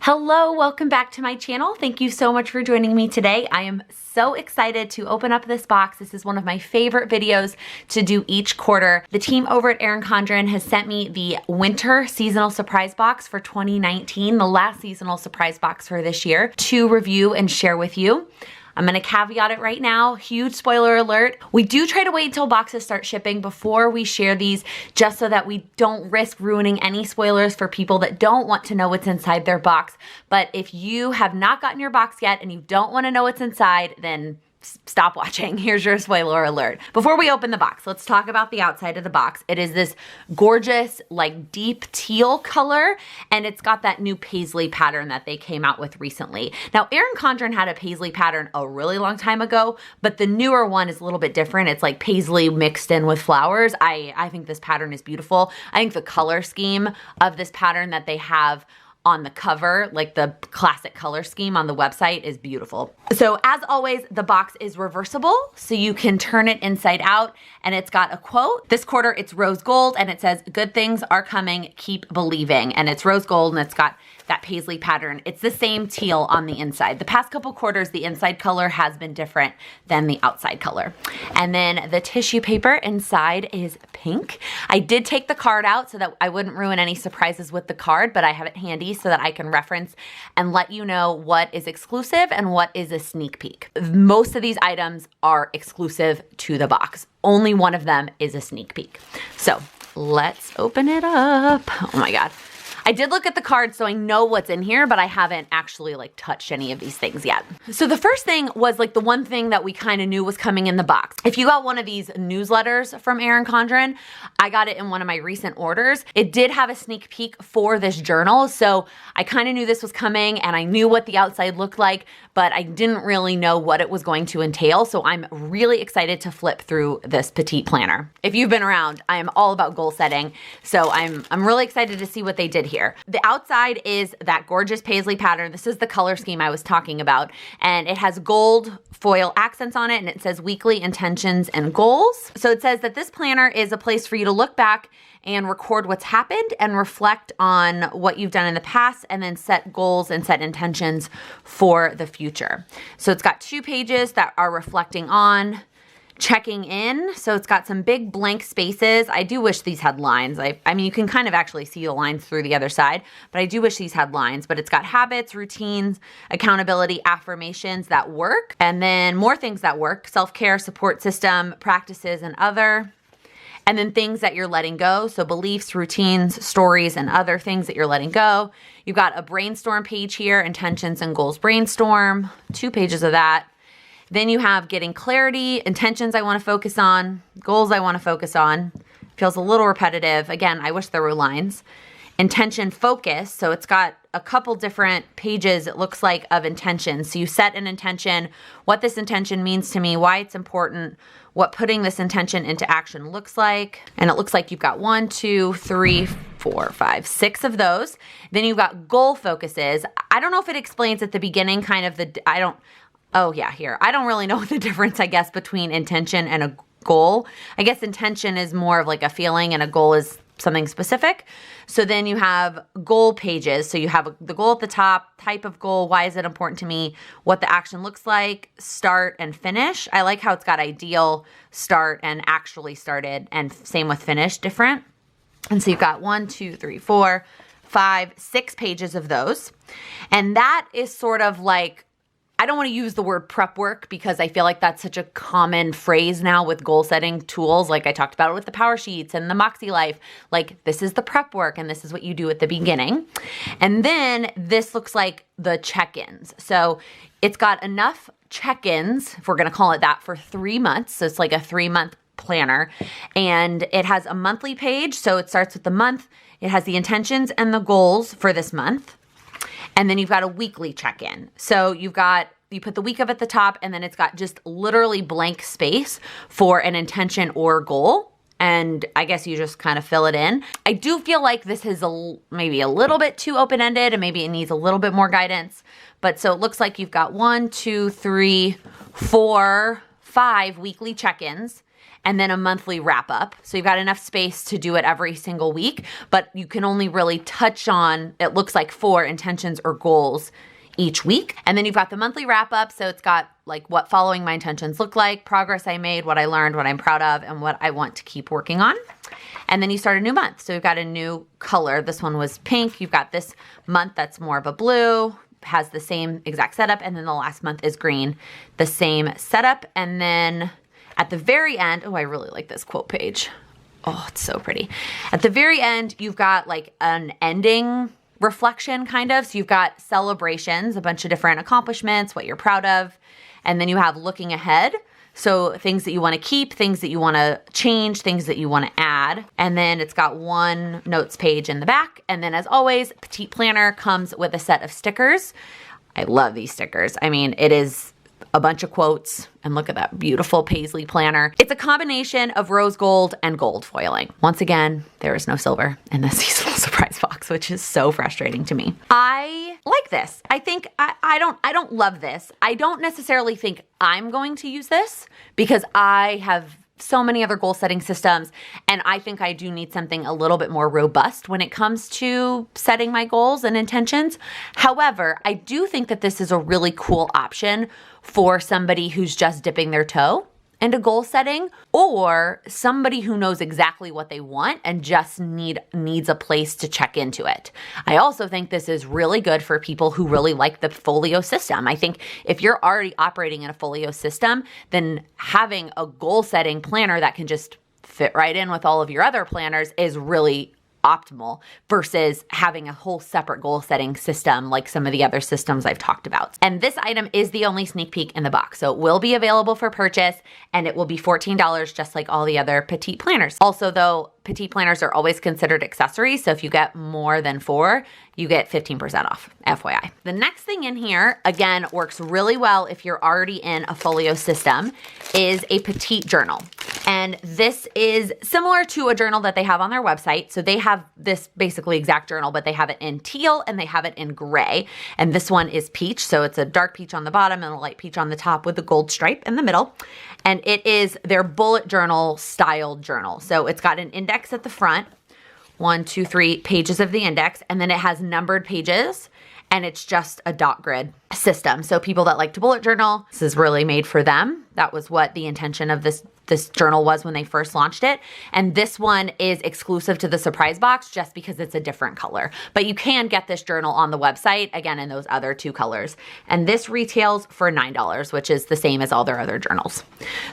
Hello, welcome back to my channel. Thank you so much for joining me today. I am so excited to open up this box. This is one of my favorite videos to do each quarter. The team over at Erin Condren has sent me the winter seasonal surprise box for 2019, the last seasonal surprise box for this year, to review and share with you. I'm gonna caveat it right now, huge spoiler alert. We do try to wait until boxes start shipping before we share these, just so that we don't risk ruining any spoilers for people that don't want to know what's inside their box. But if you have not gotten your box yet and you don't wanna know what's inside, then stop watching. Here's your spoiler alert. Before we open the box, let's talk about the outside of the box. It is this gorgeous, like deep teal color, and it's got that new paisley pattern that they came out with recently. Now, Erin Condren had a paisley pattern a really long time ago, but the newer one is a little bit different. It's like paisley mixed in with flowers. I think this pattern is beautiful. I think the color scheme of this pattern that they have on the cover, like the classic color scheme on the website, is beautiful. So as always, the box is reversible, so you can turn it inside out, and it's got a quote. This quarter, it's rose gold, and it says, "Good things are coming, keep believing." And it's rose gold, and it's got that paisley pattern. It's the same teal on the inside. The past couple quarters, the inside color has been different than the outside color. And then the tissue paper inside is pink. I did take the card out so that I wouldn't ruin any surprises with the card, but I have it handy so that I can reference and let you know what is exclusive and what is a sneak peek. Most of these items are exclusive to the box. Only one of them is a sneak peek. So let's open it up. Oh my God. I did look at the card, so I know what's in here, but I haven't actually like touched any of these things yet. So the first thing was like the one thing that we kind of knew was coming in the box. If you got one of these newsletters from Erin Condren, I got it in one of my recent orders. It did have a sneak peek for this journal, so I kind of knew this was coming and I knew what the outside looked like, but I didn't really know what it was going to entail, so I'm really excited to flip through this Petite Planner. If you've been around, I am all about goal setting, so I'm really excited to see what they did here. The outside is that gorgeous paisley pattern. This is the color scheme I was talking about, and it has gold foil accents on it, and it says weekly intentions and goals. So it says that this planner is a place for you to look back and record what's happened and reflect on what you've done in the past, and then set goals and set intentions for the future. So it's got 2 pages that are reflecting on, checking in. So it's got some big blank spaces. I do wish these had lines. I mean, you can kind of actually see the lines through the other side, but I do wish these had lines. But it's got habits, routines, accountability, affirmations that work, and then more things that work: self-care, support system, practices, and other. And then things that you're letting go. So beliefs, routines, stories, and other things that you're letting go. You've got a brainstorm page here, intentions and goals brainstorm, 2 pages of that. Then you have getting clarity, intentions I want to focus on, goals I want to focus on. Feels a little repetitive. Again, I wish there were lines. Intention focus. So it's got a couple different pages, it looks like, of intentions. So you set an intention, what this intention means to me, why it's important, what putting this intention into action looks like. And it looks like you've got 1, 2, 3, 4, 5, 6 of those. Then you've got goal focuses. I don't know if it explains at the beginning kind of oh yeah, here. I don't really know the difference, I guess, between intention and a goal. I guess intention is more of like a feeling and a goal is something specific. So then you have goal pages. So you have the goal at the top, type of goal, why is it important to me, what the action looks like, start and finish. I like how it's got ideal, start, and actually started, and same with finish, different. And so you've got 1, 2, 3, 4, 5, 6 pages of those. And that is sort of like, I don't want to use the word prep work because I feel like that's such a common phrase now with goal setting tools. Like I talked about it with the Power Sheets and the Moxie Life. Like, this is the prep work and this is what you do at the beginning. And then this looks like the check-ins. So it's got enough check-ins, if we're going to call it that, for 3 months. So it's like a 3-month planner. And it has a monthly page. So it starts with the month. It has the intentions and the goals for this month. And then you've got a weekly check-in. So you put the week of at the top, and then it's got just literally blank space for an intention or goal. And I guess you just kind of fill it in. I do feel like this is maybe a little bit too open-ended, and maybe it needs a little bit more guidance. But so it looks like you've got 1, 2, 3, 4, 5 weekly check-ins. and then a monthly wrap up. So you've got enough space to do it every single week, but you can only really touch on, it looks like 4 intentions or goals each week. And then you've got the monthly wrap up. So it's got like what following my intentions look like, progress I made, what I learned, what I'm proud of, and what I want to keep working on. And then you start a new month. So you've got a new color. This one was pink. You've got this month that's more of a blue, has the same exact setup. And then the last month is green, the same setup. And then at the very end, oh, I really like this quote page. Oh, it's so pretty. At the very end, you've got like an ending reflection kind of. So you've got celebrations, a bunch of different accomplishments, what you're proud of. And then you have looking ahead. So things that you want to keep, things that you want to change, things that you want to add. And then it's got one notes page in the back. And then as always, Petite Planner comes with a set of stickers. I love these stickers. I mean, it is a bunch of quotes, and look at that beautiful paisley planner. It's a combination of rose gold and gold foiling. Once again, there is no silver in the seasonal surprise box, which is so frustrating to me. I like this. I think I don't love this. I don't necessarily think I'm going to use this because I have so many other goal setting systems, and I think I do need something a little bit more robust when it comes to setting my goals and intentions. However, I do think that this is a really cool option for somebody who's just dipping their toe into goal setting, or somebody who knows exactly what they want and just needs a place to check into it. I also think this is really good for people who really like the Folio system. I think if you're already operating in a Folio system, then having a goal setting planner that can just fit right in with all of your other planners is really optimal versus having a whole separate goal setting system like some of the other systems I've talked about. And this item is the only sneak peek in the box. So it will be available for purchase, and it will be $14 just like all the other Petite Planners. Also though, Petite Planners are always considered accessories. So if you get more than 4, you get 15% off, FYI. The next thing in here, again, works really well if you're already in a Folio system, is a Petite Journal. And this is similar to a journal that they have on their website. So they have this basically exact journal, but they have it in teal and they have it in gray. And this one is peach. So it's a dark peach on the bottom and a light peach on the top with the gold stripe in the middle. And it is their bullet journal styled journal. So it's got an index at the front, 1, 2, 3 pages of the index, and then it has numbered pages, and it's just a dot grid system. So people that like to bullet journal, this is really made for them. That was what the intention of this journal was when they first launched it. And this one is exclusive to the surprise box just because it's a different color. But you can get this journal on the website, again, in those other 2 colors. And this retails for $9, which is the same as all their other journals.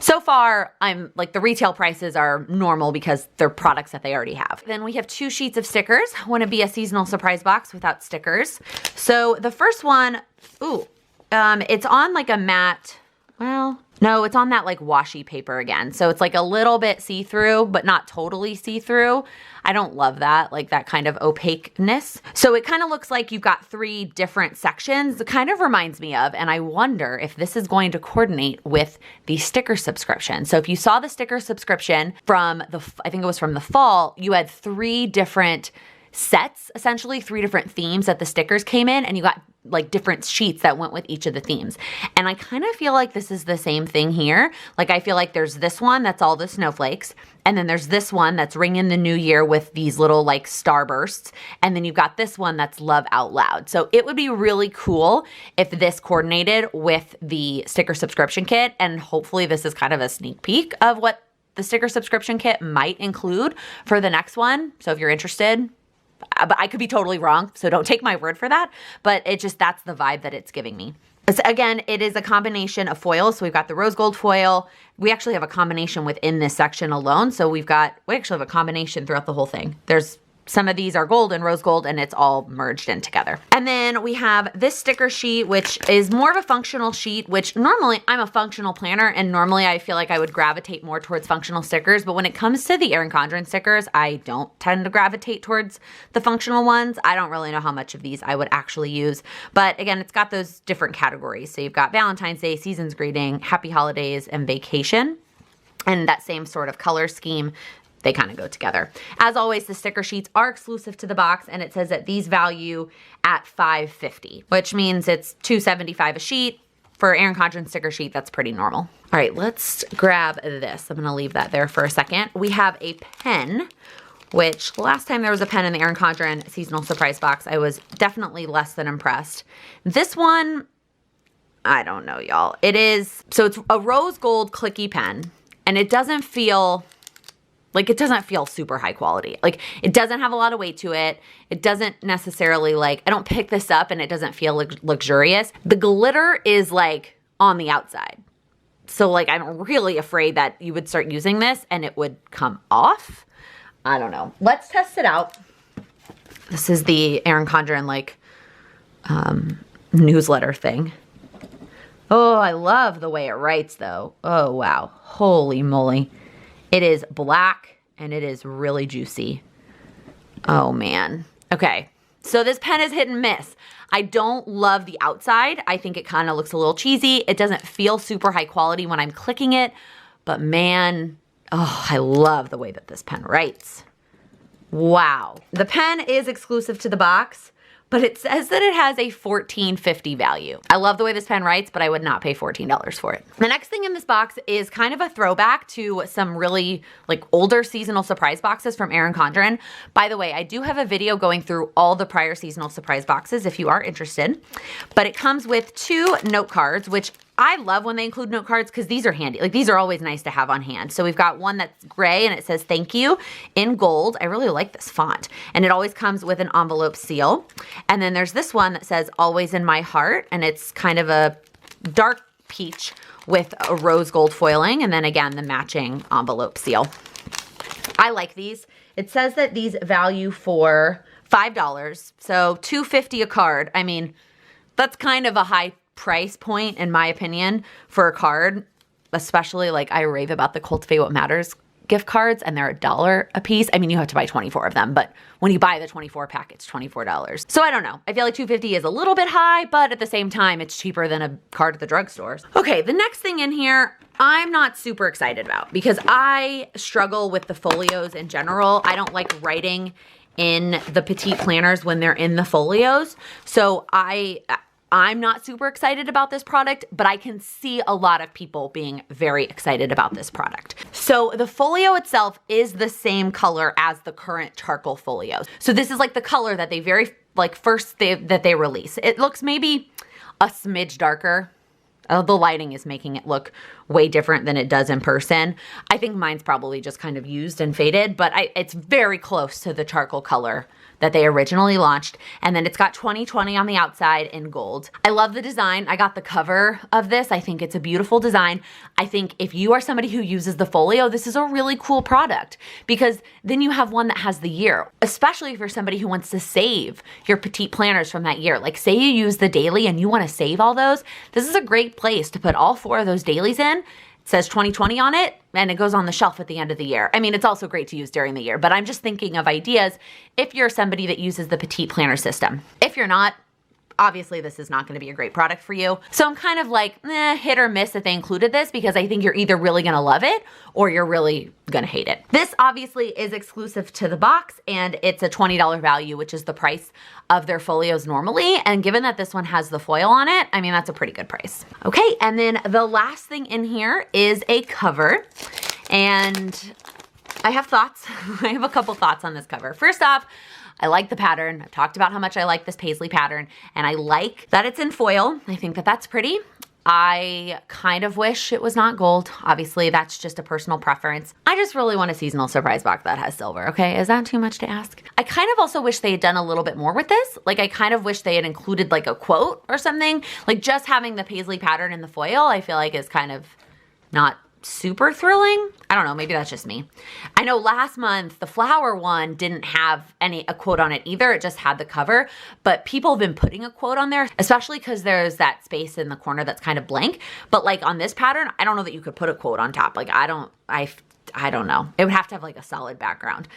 So far, I'm like, the retail prices are normal because they're products that they already have. Then we have 2 sheets of stickers. Want to be a seasonal surprise box without stickers. So the first one, it's on like a matte, well, no, it's on that like washi paper again. So it's like a little bit see-through, but not totally see-through. I don't love that, like that kind of opaqueness. So it kind of looks like you've got 3 different sections. It kind of reminds me of, and I wonder if this is going to coordinate with the sticker subscription. So if you saw the sticker subscription from I think it was from the fall, you had 3 different sets, essentially 3 different themes that the stickers came in, and you got like different sheets that went with each of the themes. And I kind of feel like this is the same thing here. Like I feel like there's this one that's all the snowflakes, and then there's this one that's ringing the new year with these little like starbursts, and then you've got this one that's love out loud. So it would be really cool if this coordinated with the sticker subscription kit, and hopefully this is kind of a sneak peek of what the sticker subscription kit might include for the next one. So if you're interested, but I could be totally wrong, so don't take my word for that. But that's the vibe that it's giving me. Again, it is a combination of foils. So we've got the rose gold foil. We actually have a combination within this section alone. So we actually have a combination throughout the whole thing. Some of these are gold and rose gold, and it's all merged in together. And then we have this sticker sheet, which is more of a functional sheet, which normally I'm a functional planner, and normally I feel like I would gravitate more towards functional stickers. But when it comes to the Erin Condren stickers, I don't tend to gravitate towards the functional ones. I don't really know how much of these I would actually use. But again, it's got those different categories. So you've got Valentine's Day, Season's Greeting, Happy Holidays, and Vacation. And that same sort of color scheme, they kind of go together. As always, the sticker sheets are exclusive to the box, and it says that these value at $5.50, which means it's $2.75 a sheet, for Erin Condren sticker sheet, that's pretty normal. All right, let's grab this. I'm gonna leave that there for a second. We have a pen, which last time there was a pen in the Erin Condren Seasonal Surprise box, I was definitely less than impressed. This one, I don't know, y'all. So it's a rose gold clicky pen, and it doesn't feel super high quality. Like, it doesn't have a lot of weight to it. It doesn't necessarily I don't pick this up and it doesn't feel luxurious. The glitter is on the outside. So I'm really afraid that you would start using this and it would come off. I don't know. Let's test it out. This is the Erin Condren newsletter thing. Oh, I love the way it writes though. Oh, wow. Holy moly. It is black and it is really juicy. Oh man. Okay. So this pen is hit and miss. I don't love the outside. I think it kind of looks a little cheesy. It doesn't feel super high quality when I'm clicking it, but man, oh, I love the way that this pen writes. Wow. The pen is exclusive to the box, but it says that it has a $14.50 value. I love the way this pen writes, but I would not pay $14 for it. The next thing in this box is kind of a throwback to some really older seasonal surprise boxes from Erin Condren. By the way, I do have a video going through all the prior seasonal surprise boxes if you are interested, but it comes with 2 note cards, which I love when they include note cards because these are handy. These are always nice to have on hand. So we've got one that's gray and it says thank you in gold. I really like this font. And it always comes with an envelope seal. And then there's this one that says always in my heart. And it's kind of a dark peach with a rose gold foiling. And then again, the matching envelope seal. I like these. It says that these value for $5. So $2.50 a card. I mean, that's kind of a high price point in my opinion for a card, especially I rave about the Cultivate What Matters gift cards and they're $1 a piece. I mean, you have to buy 24 of them, but when you buy the 24 pack, it's $24. So I don't know. I feel like $2.50 is a little bit high, but at the same time, it's cheaper than a card at the drugstores. Okay, the next thing in here, I'm not super excited about because I struggle with the folios in general. I don't like writing in the Petite Planners when they're in the folios. So I'm not super excited about this product, but I can see a lot of people being very excited about this product. So the folio itself is the same color as the current charcoal folios. So this is the color that they that they release. It looks maybe a smidge darker. The lighting is making it look way different than it does in person. I think mine's probably just kind of used and faded, but it's very close to the charcoal color that they originally launched. And then it's got 2020 on the outside in gold. I love the design. I got the cover of this. I think it's a beautiful design. I think if you are somebody who uses the folio, this is a really cool product because then you have one that has the year, especially if you're somebody who wants to save your Petite Planners from that year. Say you use the daily and you want to save all those. This is a great place to put all 4 of those dailies in. It says 2020 on it, and it goes on the shelf at the end of the year. I mean, it's also great to use during the year, but I'm just thinking of ideas if you're somebody that uses the Petite Planner system. If you're not, obviously this is not gonna be a great product for you. So I'm kind of hit or miss that they included this because I think you're either really gonna love it or you're really gonna hate it. This obviously is exclusive to the box and it's a $20 value, which is the price of their folios normally. And given that this one has the foil on it, I mean, that's a pretty good price. Okay, and then the last thing in here is a cover. And I have thoughts. I have a couple thoughts on this cover. First off, I like the pattern. I've talked about how much I like this paisley pattern, and I like that it's in foil. I think that that's pretty. I kind of wish it was not gold. Obviously, that's just a personal preference. I just really want a seasonal surprise box that has silver, okay? Is that too much to ask? I kind of also wish they had done a little bit more with this. I kind of wish they had included a quote or something. Just having the paisley pattern in the foil, I feel like is kind of not super thrilling. I don't know, maybe that's just me. I know last month, the flower one didn't have a quote on it either. It just had the cover, but people have been putting a quote on there, especially because there's that space in the corner that's kind of blank. But on this pattern, I don't know that you could put a quote on top. I don't know. It would have to have a solid background.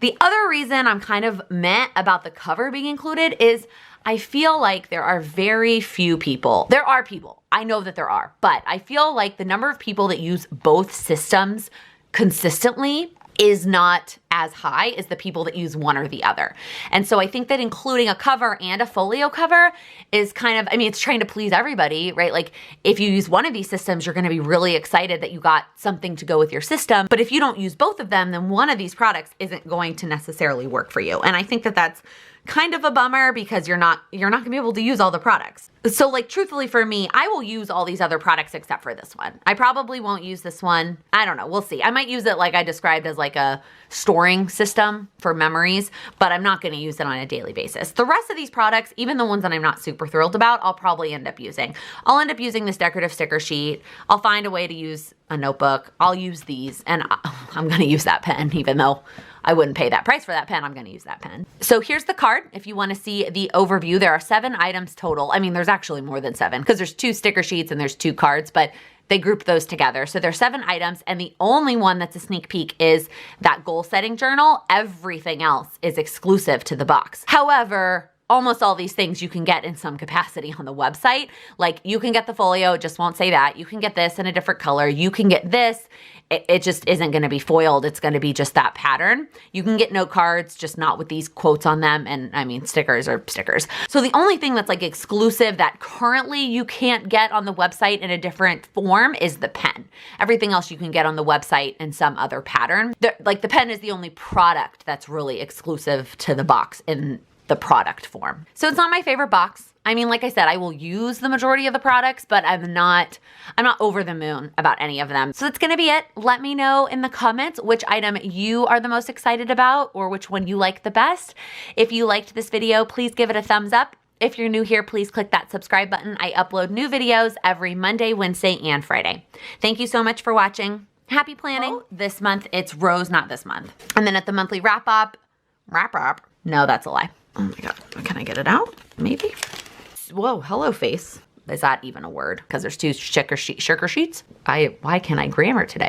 The other reason I'm kind of meh about the cover being included is I feel like there are very few people. There are people. I know that there are, but I feel like the number of people that use both systems consistently is not as high as the people that use one or the other. And so I think that including a cover and a folio cover is kind of, I mean, it's trying to please everybody, right? Like if you use one of these systems, you're gonna be really excited that you got something to go with your system. But if you don't use both of them, then one of these products isn't going to necessarily work for you. And I think that that's kind of a bummer because you're not gonna be able to use all the products. So like truthfully for me, I will use all these other products except for this one. I probably won't use this one. I don't know, we'll see. I might use it like I described as like a storing system for memories, but I'm not gonna use it on a daily basis. The rest of these products, even the ones that I'm not super thrilled about, I'll probably end up using. I'll end up using this decorative sticker sheet. I'll find a way to use a notebook. I'll use these, and I'm gonna use that pen even though I wouldn't pay that price for that pen. I'm gonna use that pen. So here's the card. If you wanna see the overview, there are 7 items total. I mean, there's actually more than 7 because there's 2 sticker sheets and there's 2 cards, but they grouped those together. So there's 7 items, and the only one that's a sneak peek is that goal setting journal. Everything else is exclusive to the box. However, almost all these things you can get in some capacity on the website. Like you can get the folio, it just won't say that. You can get this in a different color. You can get this. It just isn't gonna be foiled. It's gonna be just that pattern. You can get note cards, just not with these quotes on them. And I mean, stickers are stickers. So the only thing that's like exclusive that currently you can't get on the website in a different form is the pen. Everything else you can get on the website in some other pattern. Like the pen is the only product that's really exclusive to the box in the product form. So it's not my favorite box. I mean, like I said, I will use the majority of the products, but I'm not over the moon about any of them. So that's gonna be it. Let me know in the comments which item you are the most excited about or which one you like the best. If you liked this video, please give it a thumbs up. If you're new here, please click that subscribe button. I upload new videos every Monday, Wednesday, and Friday. Thank you so much for watching. Happy planning. This month, it's Rose, not this month. And then at the monthly wrap up, no, that's a lie. Oh my God, can I get it out? Maybe. Whoa, hello face. Is that even a word? Because there's 2 sugar sheets. Why can't I grammar today?